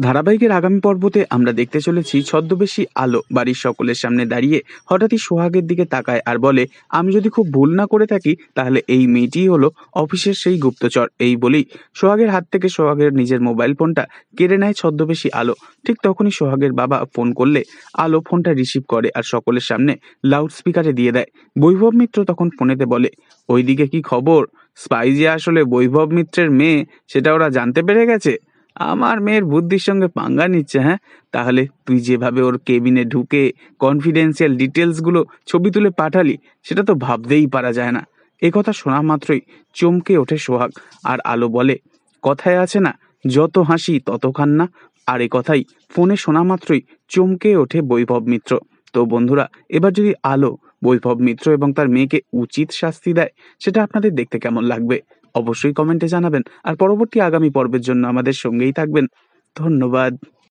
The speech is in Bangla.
ধারাবাহিকের আগামী পর্বতে আমরা দেখতে চলেছি ছদ্মবেশী আলো বাড়ির সকলের সামনে দাঁড়িয়ে হঠাৎই সোহাগের দিকে তাকায় আর বলে, আমি যদি খুব ভুল না করে থাকি তাহলে এই মেয়েটিই হলো অফিসের সেই গুপ্তচর। এই বলেই সোহাগের হাত থেকে সোহাগের নিজের মোবাইল ফোনটা কেড়ে নেয় ছদ্মবেশী আলো। ঠিক তখনই সোহাগের বাবা ফোন করলে আলো ফোনটা রিসিভ করে আর সকলের সামনে লাউড স্পিকারে দিয়ে দেয়। বৈভব মিত্র তখন ফোনেতে বলে, ওইদিকে কি খবর? স্পাই যে আসলে বৈভব মিত্রের মেয়ে সেটা ওরা জানতে পেরে গেছে। আমার মেয়ের বুদ্ধির সঙ্গে পাঙ্গা নিচ্ছে। হ্যাঁ, তাহলে তুই যেভাবে ওর কেবিনে ঢুকে কনফিডেন্সিয়াল ডিটেলসগুলো ছবি তুলে পাঠালি, সেটা তো ভাবতেই পারা যায় না। এ কথা শোনা মাত্রই চমকে ওঠে সোহাগ। আর আলো বলে, কথায় আছে না, যত হাসি তত কান্না। আর এ কথাই ফোনে শোনা মাত্রই চমকে ওঠে বৈভব মিত্র। তো বন্ধুরা, এবার যদি আলো বৈভব মিত্র এবং তার মেয়েকে উচিত শাস্তি দেয়, সেটা আপনাদের দেখতে কেমন লাগবে অবশ্যই কমেন্টে জানাবেন। আর পরবর্তী আগামী পর্বের জন্য আমাদের সঙ্গেই থাকবেন। ধন্যবাদ।